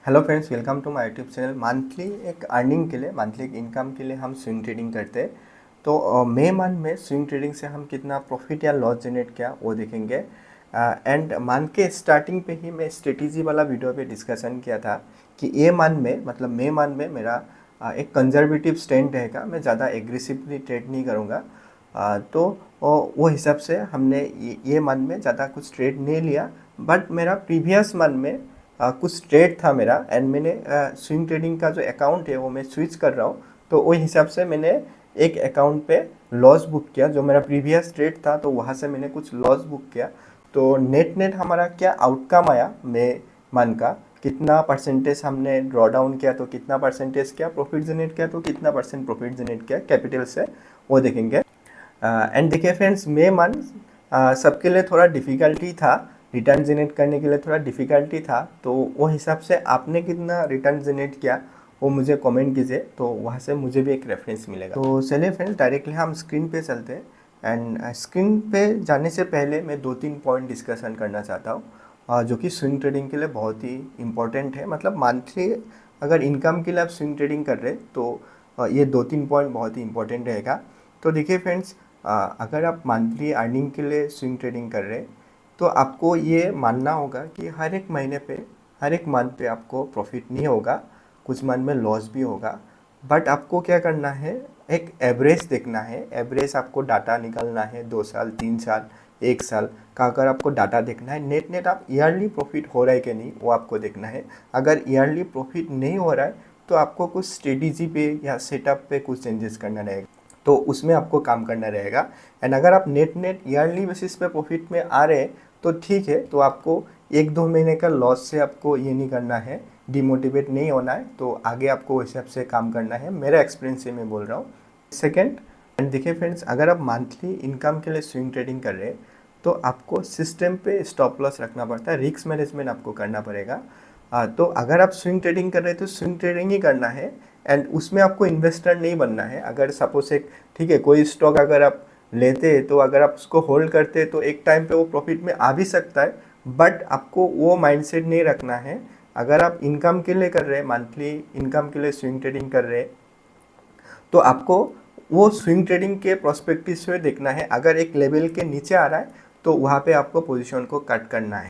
Hello friends, welcome to my YouTube channel. Monthly एक earning के लिए, मंथली एक इनकम के लिए हम स्विंग ट्रेडिंग करते हैं। तो मई मंथ में स्विंग ट्रेडिंग से हम कितना प्रॉफिट या लॉस जनरेट किया वो देखेंगे। एंड मंथ के स्टार्टिंग पे ही मैं स्ट्रेटेजी वाला वीडियो पे डिस्कशन किया था कि ये मंथ में, मतलब मई मंथ में मेरा एक कंजर्वेटिव स्टैंड रहेगा। मैं ज़्यादा एग्रेसिवली ट्रेड नहीं करूँगा। तो वो हिसाब से हमने ये मंथ में ज़्यादा कुछ ट्रेड नहीं लिया। बट मेरा प्रीवियस मंथ में कुछ ट्रेड था मेरा, एंड मैंने स्विंग ट्रेडिंग का जो अकाउंट है वो मैं स्विच कर रहा हूँ। तो वही हिसाब से मैंने एक अकाउंट पे लॉस बुक किया। जो मेरा प्रीवियस ट्रेड था तो वहाँ से मैंने कुछ लॉस बुक किया। तो नेट नेट हमारा क्या आउटकम आया मई मंथ का, कितना परसेंटेज हमने ड्रॉ डाउन किया, तो कितना परसेंटेज क्या प्रॉफिट जनरेट किया, तो कितना परसेंट प्रॉफिट जनरेट किया कैपिटल से, वो देखेंगे। एंड देखिए फ्रेंड्स, मई मंथ सबके लिए थोड़ा डिफ़िकल्टी था। रिटर्न जनरेट करने के लिए थोड़ा डिफ़िकल्टी था। तो वो हिसाब से आपने कितना रिटर्न जनरेट किया वो मुझे कमेंट कीजिए, तो वहाँ से मुझे भी एक रेफरेंस मिलेगा। तो चलिए फ्रेंड्स, डायरेक्टली हम स्क्रीन पे चलते हैं। एंड स्क्रीन पे जाने से पहले मैं 2-3 पॉइंट डिस्कशन करना चाहता हूँ, जो कि स्विंग ट्रेडिंग के लिए बहुत ही इम्पोर्टेंट है। मतलब मंथली अगर इनकम के लिए आप स्विंग ट्रेडिंग कर रहे हैं तो ये 2-3 पॉइंट बहुत ही इंपॉर्टेंट रहेगा। तो देखिए फ्रेंड्स, अगर आप मंथली अर्निंग के लिए स्विंग ट्रेडिंग कर रहे हैं तो आपको ये मानना होगा कि हर एक महीने पे, हर एक मंथ पे आपको प्रॉफिट नहीं होगा, कुछ मंथ में लॉस भी होगा। बट आपको क्या करना है, एक एवरेज देखना है। एवरेज आपको डाटा निकालना है, 2 साल, 3 साल, 1 साल का अगर आपको डाटा देखना है। नेट नेट आप ईयरली प्रॉफिट हो रहा है कि नहीं वो आपको देखना है। अगर ईयरली प्रॉफिट नहीं हो रहा है तो आपको कुछ स्ट्रेटेजी पे या सेटअप पे कुछ चेंजेस करना रहेगा, तो उसमें आपको काम करना रहेगा। एंड अगर आप नेट नेट ईयरली बेसिस पे प्रॉफिट में आ रहे हैं तो ठीक है, तो आपको 1-2 महीने का लॉस से आपको ये नहीं करना है, डिमोटिवेट नहीं होना है। तो आगे आपको इस हिसाब से काम करना है, मेरा एक्सपीरियंस से मैं बोल रहा हूँ। सेकेंड, एंड देखिए फ्रेंड्स, अगर आप मंथली इनकम के लिए स्विंग ट्रेडिंग कर रहे हैं तो आपको सिस्टम पे स्टॉप लॉस रखना पड़ता है, रिस्क मैनेजमेंट आपको करना पड़ेगा। तो अगर आप स्विंग ट्रेडिंग कर रहे हैं तो स्विंग ट्रेडिंग ही करना है, एंड उसमें आपको इन्वेस्टर नहीं बनना है। अगर सपोज एक, ठीक है, कोई स्टॉक अगर आप लेते हैं तो अगर आप उसको होल्ड करते हैं तो एक टाइम पे वो प्रॉफिट में आ भी सकता है, बट आपको वो माइंडसेट नहीं रखना है। अगर आप इनकम के लिए कर रहे हैं, मंथली इनकम के लिए स्विंग ट्रेडिंग कर रहे हैं, तो आपको वो स्विंग ट्रेडिंग के प्रोस्पेक्टिव से देखना है। अगर एक लेवल के नीचे आ रहा है तो वहाँ पे आपको पोजीशन को कट करना है।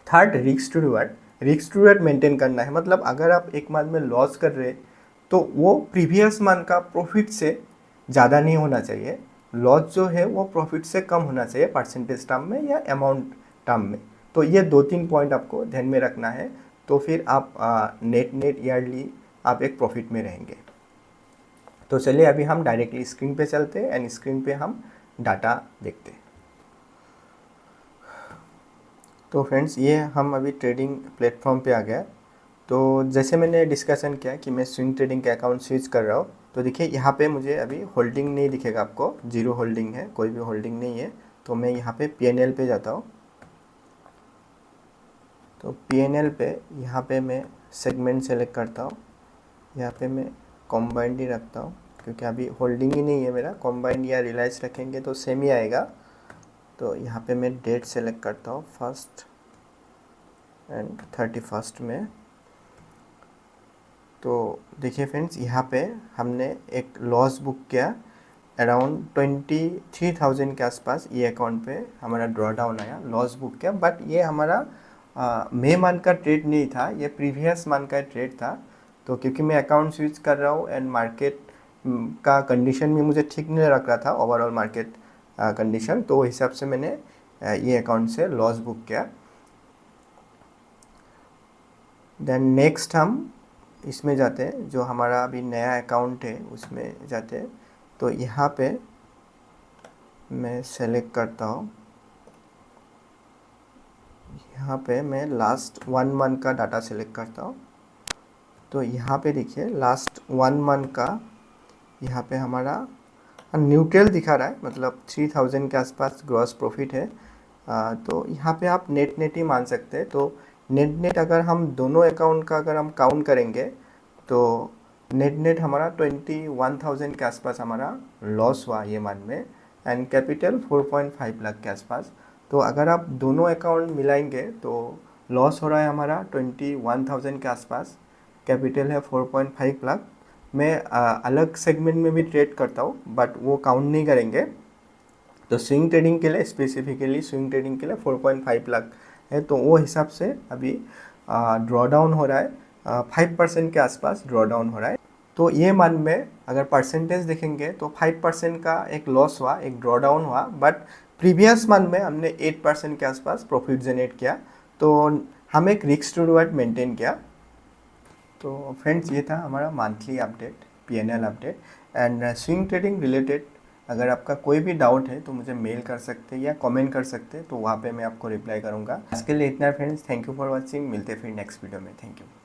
Third, risk to reward, risk to reward maintain करना है। मतलब अगर आप एक मंथ में लॉस कर रहे हैं तो वो प्रीवियस मंथ का प्रॉफिट से ज़्यादा नहीं होना चाहिए। लॉस जो है वो प्रॉफिट से कम होना चाहिए, परसेंटेज टर्म में या अमाउंट टर्म में। तो ये 2-3 पॉइंट आपको ध्यान में रखना है, तो फिर आप नेट नेट ईयरली आप एक प्रॉफिट में रहेंगे। तो चलिए अभी हम डायरेक्टली स्क्रीन पे चलते हैं एंड स्क्रीन पे हम डाटा देखते हैं। तो फ्रेंड्स, ये हम अभी ट्रेडिंग प्लेटफॉर्म पे आ गया। तो जैसे मैंने डिस्कशन किया कि मैं स्विंग ट्रेडिंग के अकाउंट स्विच कर रहा हूँ, तो देखिए यहाँ पे मुझे अभी होल्डिंग नहीं दिखेगा, आपको जीरो होल्डिंग है, कोई भी होल्डिंग नहीं है। तो मैं यहाँ पे PNL पे जाता हूँ। तो PNL पे यहाँ पे मैं सेगमेंट सेलेक्ट करता हूँ। यहाँ पे मैं कॉम्बाइंड ही रखता हूँ क्योंकि अभी होल्डिंग ही नहीं है मेरा। कॉम्बाइंड या रिलाइज रखेंगे तो सेम ही आएगा। तो यहाँ पे मैं डेट सेलेक्ट करता हूँ, 1 एंड 31 में। तो देखिए फ्रेंड्स, यहाँ पे हमने एक लॉस बुक किया अराउंड 23,000 के आसपास। ये अकाउंट पे हमारा ड्रॉ डाउन आया, लॉस बुक किया। बट ये हमारा मई मंथ का ट्रेड नहीं था, ये प्रीवियस मंथ का ट्रेड था। तो क्योंकि मैं अकाउंट स्विच कर रहा हूँ एंड मार्केट का कंडीशन भी मुझे ठीक नहीं लग रहा था, ओवरऑल मार्केट कंडीशन, तो हिसाब से मैंने ये अकाउंट से लॉस बुक किया। देन नेक्स्ट हम इसमें जाते हैं, जो हमारा अभी नया अकाउंट है उसमें जाते हैं। तो यहाँ पे मैं सेलेक्ट करता हूँ, यहाँ पे मैं लास्ट 1 मंथ का डाटा सेलेक्ट करता हूँ। तो यहाँ पे देखिए लास्ट 1 मंथ का यहाँ पे हमारा न्यूट्रल दिखा रहा है, मतलब 3,000 के आसपास ग्रॉस प्रॉफिट है। तो यहाँ पे आप नेट नेट ही मान सकते हैं। तो नेट नेट अगर हम दोनों अकाउंट का अगर हम काउंट करेंगे तो नेट नेट हमारा 21,000 के आसपास हमारा लॉस हुआ ये मंथ में, एंड कैपिटल 4.5 लाख के आसपास। तो अगर आप दोनों अकाउंट मिलाएंगे तो लॉस हो रहा है हमारा 21,000 के आसपास, कैपिटल है 4.5 लाख। मैं अलग सेगमेंट में भी ट्रेड करता हूँ बट वो काउंट नहीं करेंगे। तो स्विंग ट्रेडिंग के लिए, स्पेसिफिकली स्विंग ट्रेडिंग के लिए 4.5 लाख है, तो वो हिसाब से अभी ड्रॉ डाउन हो रहा है, 5% के आसपास ड्रॉ डाउन हो रहा है। तो ये मंथ में अगर परसेंटेज देखेंगे तो 5% का एक लॉस हुआ, एक ड्रॉ डाउन हुआ, बट प्रीवियस मंथ में हमने 8% के आसपास प्रॉफिट जनरेट किया। तो हम एक रिस्क टू रिवार्ड मेंटेन किया। तो फ्रेंड्स, ये था हमारा monthly update, PNL update and swing trading related. अगर आपका कोई भी डाउट है तो मुझे मेल कर सकते हैं या कमेंट कर सकते हैं, तो वहाँ पे मैं आपको रिप्लाई करूँगा। आज के लिए इतना friends, thank you for watching. मिलते हैं फिर नेक्स्ट वीडियो में। Thank you.